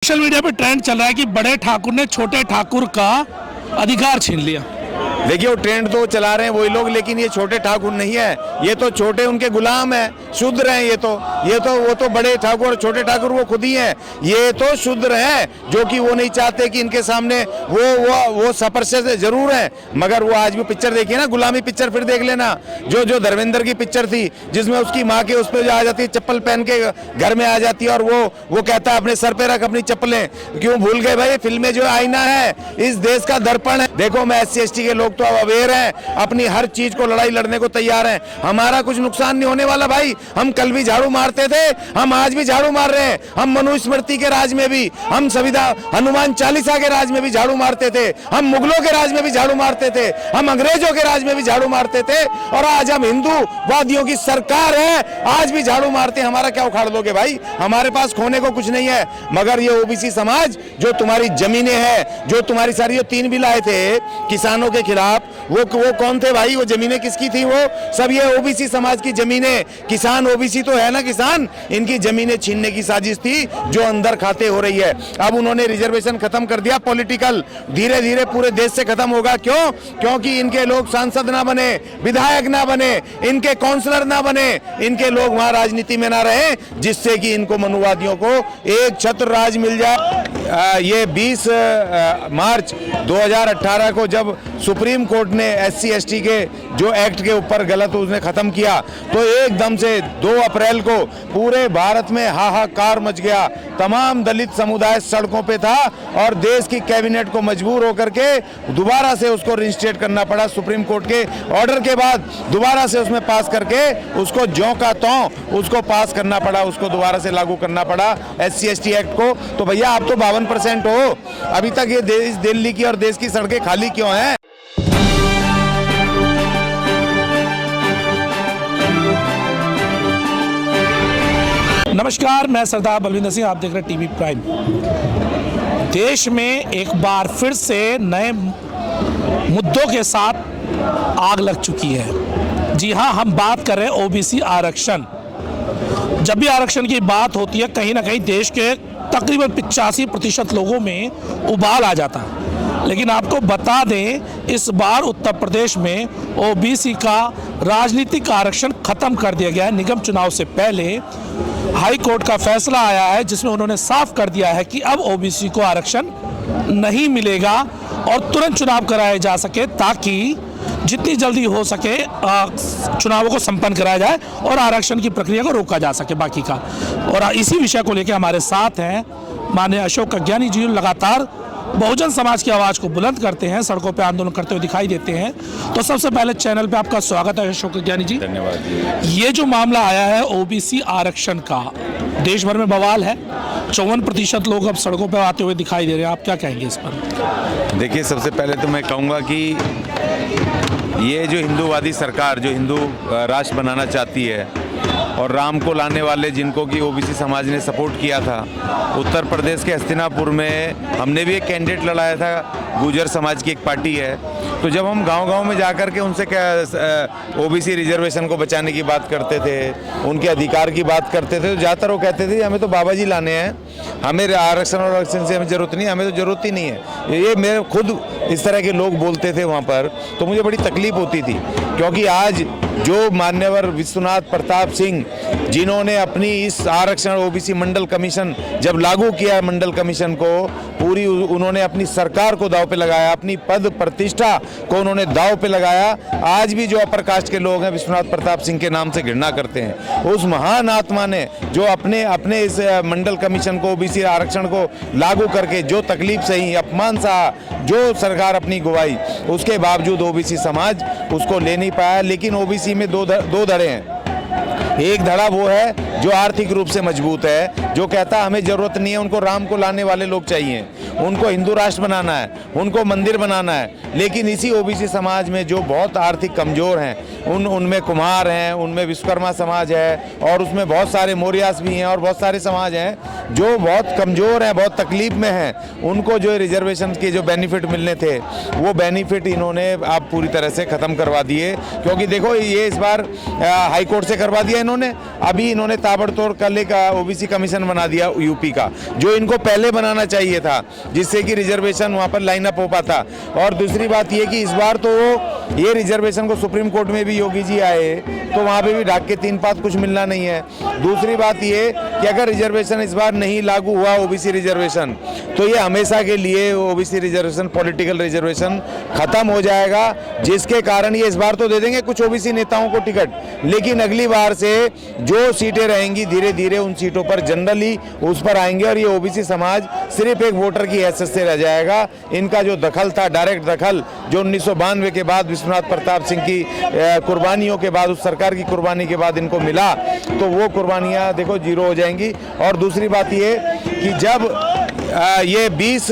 Social media पे trend चल रहा है कि बड़े ठाकुर ने छोटे ठाकुर का अधिकार छीन लिया। देखिए वो ट्रेंड तो चला रहे हैं वही लोग, लेकिन ये छोटे ठाकुर नहीं है, ये तो छोटे उनके गुलाम हैं, शूद्र हैं। ये तो वो तो बड़े ठाकुर और छोटे ठाकुर वो खुद ही हैं। ये तो शूद्र हैं जो कि वो नहीं चाहते कि इनके सामने वो सपर्शे से जरूर हैं, मगर वो आज भी पिक्चर देखिए ना, गुलामी पिक्चर फिर देख लेना, जो धर्मेंद्र की पिक्चर थी जिसमें उसकी माँ के उस पर आ जाती है, चप्पल पहन के घर में आ जाती है और वो कहता है अपने सर पे रख अपनी चप्पलें। क्यों भूल गए भाई, फिल्में जो आईना है, इस देश का दर्पण है। देखो मैं SC ST के लोग तो अब अवेयर हैं, अपनी हर चीज को लड़ाई लड़ने को तैयार हैं। हमारा कुछ नुकसान नहीं होने वाला भाई। हम कल भी झाड़ू मारते थे, हम आज भी झाड़ू मार रहे हैं। हम मनुस्मृति के राज में भी, हम संविधान हनुमान चालीसा के राज में भी झाड़ू मारते थे, हम मुगलों के राज में भी झाड़ू मारते थे, हम अंग्रेजों के राज में भी झाड़ू मारते थे, और आज हम हिंदूवादियों की सरकार है, आज भी झाड़ू मारते हैं। हमारा क्या उखाड़ दोगे भाई? हमारे पास खोने को कुछ नहीं है। मगर ये OBC समाज जो तुम्हारी जमीनें हैं, जो तुम्हारी सारी 3 बिल आए थे किसानों के खिलाफ, वो कौन थे भाई? वो जमीनें किसकी थी? वो सब ये OBC समाज की जमीनें। किसान OBC तो है ना, किसान, इनकी जमीनें छीनने की साजिश थी जो अंदर खाते हो रही है। अब उन्होंने रिजर्वेशन खत्म कर दिया, पॉलिटिकल, धीरे धीरे पूरे देश से खत्म होगा। क्यों? क्योंकि इनके लोग सांसद ना बने, विधायक ना बने, इनके काउंसलर ना बने, इनके लोग वहां राजनीति में ना रहे, जिससे कि इनको मनुवादियों को एक छत्र राज मिल जाए। ये 20 मार्च 2018 को जब सुप्रीम कोर्ट ने SC ST के जो एक्ट के ऊपर गलत उसने खत्म किया, तो एकदम से 2 अप्रैल को पूरे भारत में हाहाकार मच गया। तमाम दलित समुदाय सड़कों पे था और देश की कैबिनेट को मजबूर होकर के दोबारा से उसको रजिस्ट्रेट करना पड़ा। सुप्रीम कोर्ट के ऑर्डर के बाद दोबारा से उसमें पास करके उसको ज्यों का त्यों उसको पास करना पड़ा, उसको दोबारा से लागू करना पड़ा SC ST एक्ट को। तो भैया आप तो 52% हो, अभी तक ये दिल्ली की और देश की सड़कें खाली क्यों हैं? नमस्कार, मैं सरदार बलविंदर सिंह, आप देख रहे हैं TV प्राइम। देश में एक बार फिर से नए मुद्दों के साथ आग लग चुकी है। जी हाँ, हम बात कर रहे हैं OBC आरक्षण। जब भी आरक्षण की बात होती है, कहीं ना कहीं देश के तकरीबन 85% लोगों में उबाल आ जाता है। लेकिन आपको बता दें, इस बार उत्तर प्रदेश में OBC का राजनीतिक आरक्षण खत्म कर दिया गया है। निगम चुनाव से पहले हाई कोर्ट का फैसला आया है जिसमें उन्होंने साफ कर दिया है कि अब OBC को आरक्षण नहीं मिलेगा और तुरंत चुनाव कराए जा सके, ताकि जितनी जल्दी हो सके चुनावों को संपन्न कराया जाए और आरक्षण की प्रक्रिया को रोका जा सके बाकी का। और इसी विषय को लेकर हमारे साथ हैं माननीय अशोक कज्ञानी जी। लगातार बहुजन समाज की आवाज़ को बुलंद करते हैं, सड़कों पे आंदोलन करते हुए दिखाई देते हैं। तो सबसे पहले चैनल पे आपका स्वागत है अशोक कज्ञानी जी। धन्यवाद। ये जो मामला आया है OBC आरक्षण का, देश भर में बवाल है। 54% लोग अब सड़कों पे आते हुए दिखाई दे रहे हैं, आप क्या कहेंगे इस पर? देखिए, सबसे पहले तो मैं कहूँगा कि ये जो हिंदूवादी सरकार जो हिंदू राष्ट्र बनाना चाहती है और राम को लाने वाले जिनको कि OBC समाज ने सपोर्ट किया था, उत्तर प्रदेश के हस्तिनापुर में हमने भी एक कैंडिडेट लड़ाया था, गुर्जर समाज की एक पार्टी है। तो जब हम गांव-गांव में जाकर के उनसे OBC रिजर्वेशन को बचाने की बात करते थे, उनके अधिकार की बात करते थे, तो ज़्यादातर वो कहते थे हमें तो बाबा जी लाने हैं, हमें आरक्षण और आरक्षण से हमें ज़रूरत नहीं है, हमें तो ज़रूरत ही नहीं है। ये मेरे खुद इस तरह के लोग बोलते थे वहाँ पर, तो मुझे बड़ी तकलीफ होती थी। क्योंकि आज जो मान्यवर विश्वनाथ प्रताप सिंह, जिन्होंने अपनी इस आरक्षण OBC मंडल कमीशन जब लागू किया, मंडल कमीशन को पूरी उन्होंने अपनी सरकार को दांव पे लगाया, अपनी पद प्रतिष्ठा को उन्होंने दांव पे लगाया। आज भी जो अपर कास्ट के लोग हैं विश्वनाथ प्रताप सिंह के नाम से घृणा करते हैं। उस महान आत्मा ने जो अपने इस मंडल कमीशन को, OBC आरक्षण को लागू करके जो तकलीफ सही, अपमान सहा, जो सरकार अपनी गवाई, उसके बावजूद OBC समाज उसको ले नहीं पाया। लेकिन OBC में दो धड़े हैं। एक धड़ा वो है जो आर्थिक रूप से मजबूत है, जो कहता हमें जरूरत नहीं है, उनको राम को लाने वाले लोग चाहिए, उनको हिंदू राष्ट्र बनाना है, उनको मंदिर बनाना है। लेकिन इसी OBC समाज में जो बहुत आर्थिक कमजोर हैं, उनमें कुम्हार हैं, उनमें विश्वकर्मा समाज है, और उसमें बहुत सारे मौर्यास भी हैं, और बहुत सारे समाज हैं जो बहुत कमजोर हैं, बहुत तकलीफ में हैं। उनको जो रिजर्वेशन के जो बेनिफिट मिलने थे, वो बेनिफिट इन्होंने आप पूरी तरह से ख़त्म करवा दिए। क्योंकि देखो, ये इस बार हाई कोर्ट से करवा दिया इन्होंने? अभी इन्होंने ताबड़तोड़ कल एक ओबीसी कमीशन बना दिया यूपी का, जो इनको पहले बनाना चाहिए था, जिससे कि रिजर्वेशन वहाँ पर लाइन अप हो पाता। और दूसरी बात ये कि इस बार तो ये रिजर्वेशन को सुप्रीम कोर्ट में भी योगी जी आए तो वहाँ पे भी ढाक के 3 पात कुछ मिलना नहीं है। दूसरी बात ये कि अगर रिजर्वेशन इस बार नहीं लागू हुआ ओबीसी रिजर्वेशन, तो ये हमेशा के लिए ओबीसी रिजर्वेशन, पॉलिटिकल रिजर्वेशन खत्म हो जाएगा, जिसके कारण ये इस बार तो दे देंगे कुछ ओबीसी नेताओं को टिकट, लेकिन अगली बार से जो सीटें रहेंगी धीरे धीरे उन सीटों पर जनरली उस पर आएंगे और ये ओबीसी समाज सिर्फ एक वोटर की हैसियत से रह जाएगा। इनका जो दखल था, डायरेक्ट दखल, जो 1992 के बाद विश्वनाथ प्रताप सिंह की कुर्बानियों के बाद, उस सरकार की कुर्बानी के बाद इनको मिला, तो वो कुर्बानियां देखो जीरो हो जाएंगी। और दूसरी बात ये कि जब ये 20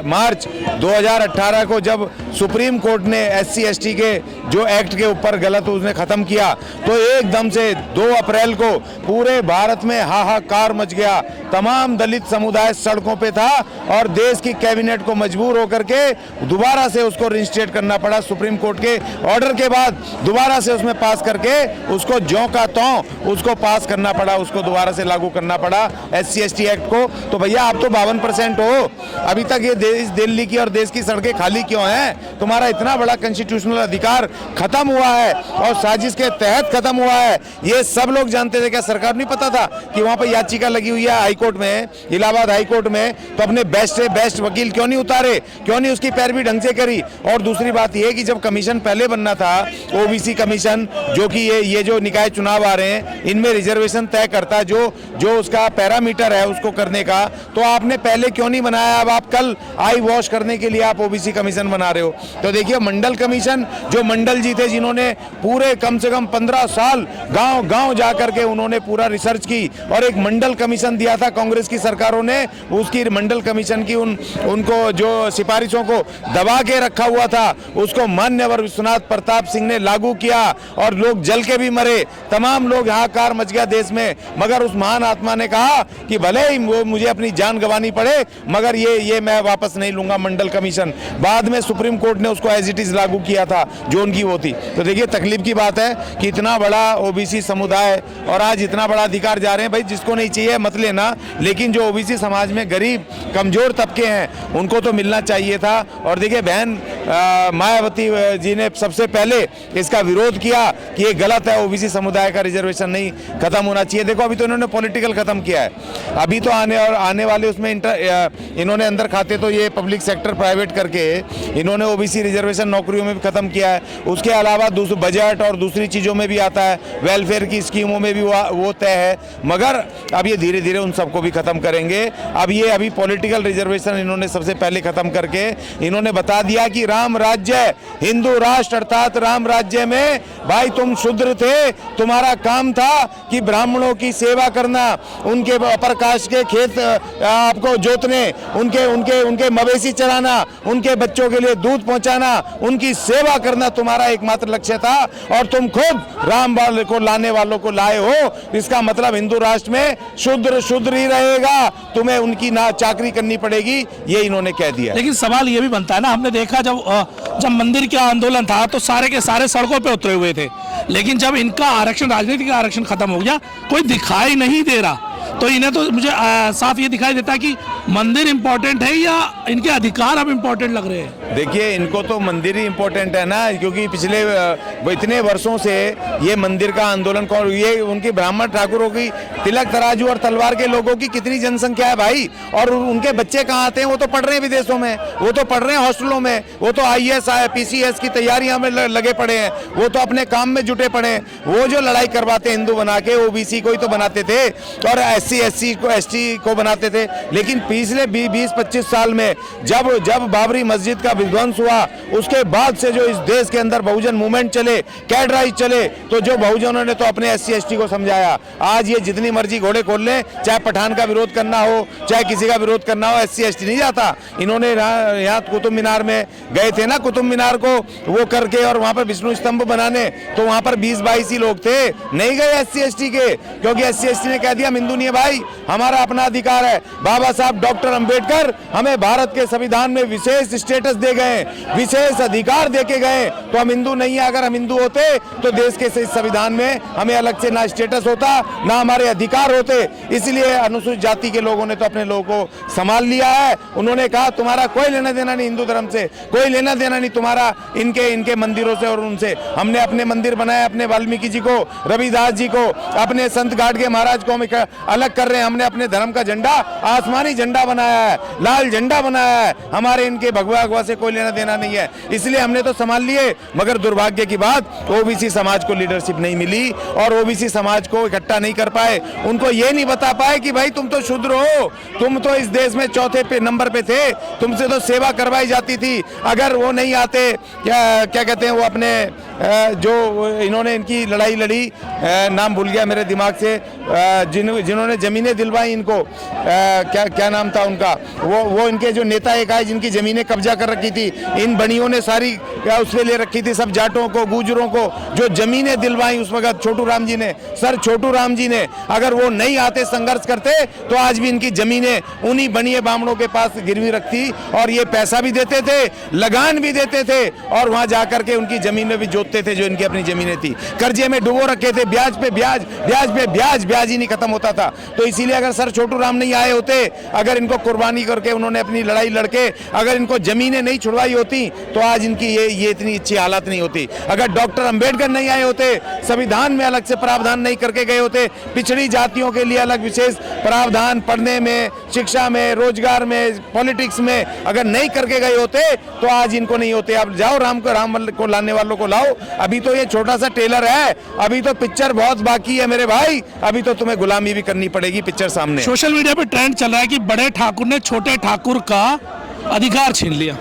मार्च 2018 को जब सुप्रीम कोर्ट ने SC ST के जो एक्ट के ऊपर गलत उसने खत्म किया, तो एकदम से 2 अप्रैल को पूरे भारत में हाहाकार मच गया। तमाम दलित समुदाय सड़कों पे था और देश की कैबिनेट को मजबूर होकर के दोबारा से उसको रिइंस्टेट करना पड़ा। सुप्रीम कोर्ट के ऑर्डर के बाद दोबारा से उसमें पास करके उसको ज्यों का त्यों उसको पास करना पड़ा, उसको दोबारा से लागू करना पड़ा SC ST एक्ट को। तो भैया आप तो 52% हो, अभी तक ये देश, दिल्ली की और देश की सड़कें खाली क्यों हैं? तुम्हारा इतना बड़ा कॉन्स्टिट्यूशनल अधिकार खत्म हुआ है और साजिश के तहत खत्म हुआ है। ये सब लोग जानते थे, क्या सरकार नहीं पता था कि वहां पर याचिका लगी हुई है हाईकोर्ट में, इलाहाबाद हाईकोर्ट में? तो अपने बेस्ट से बेस्ट वकील क्यों नहीं उतारे, क्यों नहीं उसकी पैरवी ढंग से करी? और दूसरी बात यह कि जब कमीशन पहले बनना था, ओबीसी कमीशन, जो कि ये जो निकाय चुनाव आ रहे हैं इनमें रिजर्वेशन तय करता, जो उसका पैरामीटर है उसको करने का, तो आपने पहले क्यों नहीं बनाया? अब आप कल आई वॉश करने के लिए आप ओबीसी कमीशन बना रहे हो। तो देखिए मंडल कमीशन, जो मंडल जी थे जिन्होंने पूरे कम से कम 15 साल गांव गांव जाकर के उन्होंने पूरा रिसर्च की और एक मंडल कमीशन दिया था कांग्रेस की सरकारों ने, उसकी मंडल कमीशन की उनको जो सिफारिशों को दबा के रखा हुआ था उसको मान्यवर विश्वनाथ प्रताप सिंह ने लागू किया और लोग जल के भी मरे, तमाम लोग हाहाकार मच गया देश में। मगर उस महान आत्मा ने कहा कि भले ही मुझे अपनी जान गंवानी पड़े मगर ये मैं वापस नहीं लूंगा मंडल कमीशन। बाद में सुप्रीम कोर्ट ने उसको एज इट इज लागू किया था जो उनकी वो थी। तो देखिए तकलीफ की बात है कि इतना बड़ा ओबीसी समुदाय और आज इतना बड़ा अधिकार जा रहे हैं। भाई जिसको नहीं चाहिए मत लेना, लेकिन जो ओबीसी समाज में गरीब कमजोर तबके हैं उनको तो मिलना चाहिए था। और देखिए बहन मायावती जी ने सबसे पहले इसका विरोध किया कि ये गलत है, ओबीसी समुदाय का रिजर्वेशन नहीं खत्म होना चाहिए। देखो अभी तो इन्होंने पॉलिटिकल खत्म किया है, अभी तो आने वाले उसमें इन्होंने अंदर खाते तो ये पब्लिक सेक्टर प्राइवेट करके इन्होंने ओबीसी रिजर्वेशन नौकरियों में भी खत्म किया है। उसके अलावा बजट और दूसरी चीज़ों में भी आता है, वेलफेयर की स्कीमों में भी वो तय है। मगर अब ये धीरे धीरे उन सबको भी खत्म करेंगे। अब ये अभी पॉलिटिकल रिजर्वेशन इन्होंने सबसे पहले खत्म करके इन्होंने बता दिया कि राम राज्य, हिंदू राष्ट्र अर्थात राम राज्य में भाई तुम शूद्र थे, तुम्हारा काम था कि ब्राह्मणों की सेवा करना, उनके प्रकाश के खेत आपको जोतने, उनके मवेशी चराना, उनके बच्चों के लिए दूध पहुंचाना, उनकी सेवा करना तुम्हारा एकमात्र लक्ष्य था। और तुम खुद राम बाल को लाने वालों को लाए हो, इसका मतलब हिंदू राष्ट्र में शूद्र ही रहेगा, तुम्हें उनकी ना चाकरी करनी पड़ेगी, ये इन्होंने कह दिया। लेकिन सवाल ये भी बनता है ना, हमने देखा जब मंदिर का आंदोलन था तो सारे के सारे सड़कों पे उतरे हुए थे, लेकिन जब इनका आरक्षण, राजनीतिक आरक्षण खत्म हो गया, कोई दिखाई नहीं दे रहा। तो इन्हें तो मुझे साफ ये दिखाई देता है कि मंदिर इंपॉर्टेंट है या इनके अधिकार अब इंपॉर्टेंट लग रहे हैं। देखिए इनको तो मंदिर ही इंपॉर्टेंट है ना, क्योंकि पिछले इतने वर्षों से ये मंदिर का आंदोलन ये उनकी ब्राह्मण ठाकुरों की तिलक तराजू और तलवार के लोगों की कितनी जनसंख्या है भाई, और उनके बच्चे कहाँ आते हैं? वो तो पढ़ रहे हैं विदेशों में, वो तो पढ़ रहे हैं हॉस्टलों में, वो तो IAS PCS की तैयारियां में लगे पड़े हैं, वो तो अपने काम में जुटे पड़े हैं। वो जो लड़ाई करवाते हिंदू बना के ओबीसी को ही तो बनाते थे और SC SC को ST को बनाते थे। लेकिन पिछले 20-25 साल में जब बाबरी मस्जिद का विध्वंस हुआ उसके बाद से जो इस देश के अंदर बहुजन मूवमेंट चले, कैडराइज चले, तो जो बहुजनों ने तो अपने SC ST को समझाया। आज ये जितनी मर्जी घोड़े खोल लें, चाहे पठान का विरोध करना हो चाहे किसी का विरोध करना हो, SC ST नहीं जाता। इन्होंने यहाँ कुतुब मीनार में गए थे ना, कुतुब मीनार को वो करके और वहां पर विष्णु स्तंभ बनाने, तो वहां पर 20-22 ही लोग थे, नहीं गए SC ST के, क्योंकि SC ST ने कह दिया हिंदू नहीं है भाई, हमारा अपना अधिकार है। बाबा साहब डॉक्टर अंबेडकर हमें भारत के संविधान में विशेष स्टेटस दे गए, विशेष अधिकार देके गए, तो हम हिंदू नहीं है। अगर हम हिंदू होते तो देश के इस संविधान में हमें अलग से ना स्टेटस होता, ना हमारे अधिकार होते। इसलिए अनुसूचित जाति के लोगों ने तो अपने लोगों को संभाल लिया है। उन्होंने कहा तुम्हारा कोई लेना देना नहीं हिंदू धर्म से, कोई लेना देना नहीं तुम्हारा इनके मंदिरों से और उनसे। हमने अपने मंदिर बनाए, अपने वाल्मीकि जी को, रविदास जी को, अपने संत गाडगे महाराज को हम अलग कर रहे हैं। हमने अपने धर्म का झंडा आसमानी झंडा बनाया है, लाल झंडा बनाया है। हमारे इनके भगवा अगवा से कोई लेना देना नहीं है, इसलिए हमने तो संभाल लिए। मगर दुर्भाग्य की बात ओबीसी समाज को लीडरशिप नहीं मिली और ओबीसी समाज को इकट्ठा नहीं कर पाए। उनको ये नहीं बता पाए कि भाई तुम तो शूद्र हो, तुम तो इस देश में चौथे नंबर पे थे, तुमसे तो सेवा करवाई जाती थी। अगर वो नहीं आते, क्या कहते हैं वो अपने जो इन्होंने इनकी लड़ाई लड़ी, नाम भूल गया मेरे दिमाग से, जिन्होंने जमीनें दिलवाई इनको, क्या नाम था उनका, वो इनके जो नेता एक आए जिनकी जमीनें कब्जा कर रखी थी, इन बनियों ने सारी उसमें ले रखी थी, सब जाटों को, गुजरों को जो जमीनें दिलवाई उस वक्त छोटू राम जी ने, सर छोटू राम जी ने। अगर वो नहीं आते, संघर्ष करते, तो आज भी इनकी जमीनें उन्हीं बनिए बामणों के पास गिरवी रखती और ये पैसा भी देते थे, लगान भी देते थे और वहां जाकर के उनकी जमीनें भी जोतते थे जो इनकी अपनी जमीनें थी। कर्जे में डुबो रखे थे, ब्याज पे ब्याज, ब्याज पे ब्याज, ब्याज ही नहीं खत्म होता था। तो इसीलिए अगर सर छोटू राम नहीं आए होते, अगर इनको कुर्बानी करके उन्होंने अपनी लड़ाई लड़के अगर इनको जमीनें नहीं छुड़वाई होती, तो आज इनकी ये इतनी अच्छी हालत नहीं होती। अगर डॉक्टर अंबेडकर नहीं आए होते, संविधान में अलग से प्रावधान नहीं करके गए होते, पिछड़ी जातियों के लिए अलग विशेष प्रावधान पढ़ने में, शिक्षा में, रोजगार में, पॉलिटिक्स में अगर नहीं करके गए होते, तो आज इनको नहीं होते। अब जाओ राम को लाने वालों को लाओ। अभी तो ये छोटा सा टेलर है, अभी तो पिक्चर बहुत बाकी है मेरे भाई, अभी तो तुम्हें गुलामी भी करनी पड़ेगी पिक्चर सामने। सोशल मीडिया पे ट्रेंड चल रहा है कि बड़े ठाकुर ने छोटे ठाकुर का अधिकार छीन लिया।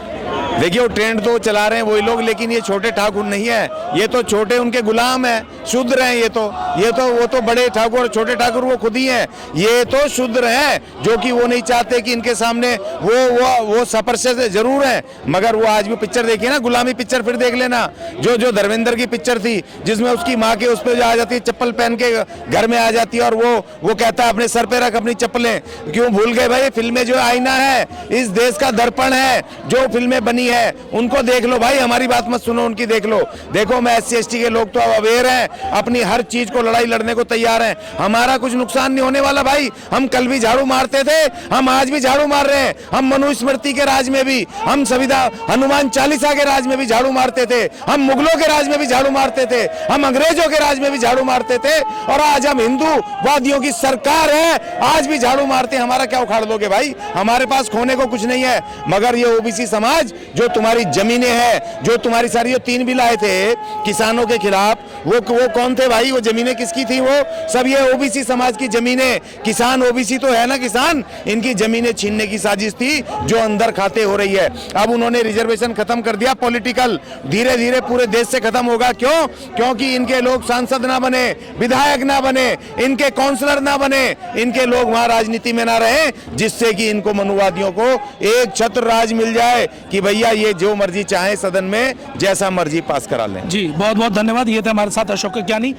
देखिए वो ट्रेंड तो चला रहे हैं वही लोग, लेकिन ये छोटे ठाकुर नहीं है, ये तो छोटे उनके गुलाम है, शूद्र हैं। वो तो बड़े ठाकुर, छोटे ठाकुर वो खुद ही हैं। ये तो शूद्र हैं जो कि वो नहीं चाहते कि इनके सामने वो सपर्शे से जरूर हैं, मगर वो आज भी पिक्चर देखिए ना, गुलामी पिक्चर फिर देख लेना, जो धर्मेंद्र की पिक्चर थी जिसमें उसकी माँ के उस पर आ जाती है, चप्पल पहन के घर में आ जाती है और वो कहता है अपने सर पे रख अपनी चप्पलें। क्यों भूल गए भाई? फिल्में जो आईना है, इस देश का दर्पण है, जो फिल्में बनी है उनको देख लो भाई, हमारी बात मत सुनो, उनकी देख लो। देखो मैं SC ST के लोग तो अवेयर हैं, अपनी हर चीज को लड़ाई लड़ने को तैयार हैं। हमारा कुछ नुकसान नहीं होने वाला भाई। हम कल भी झाड़ू मारते थे, हम आज भी झाड़ू मार रहे हैं। हम मनुस्मृति के राज में भी, हम संविधान हनुमान चालीसा के राज में भी झाड़ू मारते थे, हम मुगलों के राज में भी झाड़ू मारते थे, हम अंग्रेजों के राज में भी झाड़ू मारते थे, और आज हम हिंदूवादियों की सरकार है, आज भी झाड़ू मारते हैं। हमारा क्या उखाड़ दोगे भाई? हमारे पास खोने को कुछ नहीं है। मगर ये ओबीसी समाज जो तुम्हारी जमीनें हैं, जो तुम्हारी सारी जो 3 बिल आए थे किसानों के खिलाफ, वो कौन थे भाई? वो जमीनें किसकी थी? वो सब ये ओबीसी समाज की जमीनें। किसान ओबीसी तो है ना किसान, इनकी जमीनें छीनने की साजिश थी जो अंदर खाते हो रही है। अब उन्होंने रिजर्वेशन खत्म कर दिया, पॉलिटिकल, धीरे धीरे पूरे देश से खत्म होगा। क्यों? क्योंकि इनके लोग सांसद ना बने, विधायक ना बने, इनके काउंसलर ना बने, इनके लोग वहां राजनीति में ना रहे, जिससे कि इनको मनुवादियों को एक छत्र राज मिल जाए कि भैया ये जो मर्जी चाहे सदन में जैसा मर्जी पास करा लें। जी बहुत बहुत धन्यवाद। ये थे हमारे साथ अशोक ज्ञानी,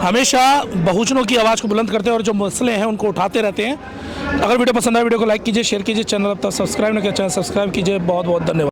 हमेशा बहुजनों की आवाज़ को बुलंद करते हैं और जो मसले हैं उनको उठाते रहते हैं। अगर वीडियो पसंद आए वीडियो को लाइक कीजिए, शेयर कीजिए, चैनल अब तक सब्सक्राइब नहीं किया चैनल सब्सक्राइब कीजिए। बहुत बहुत धन्यवाद।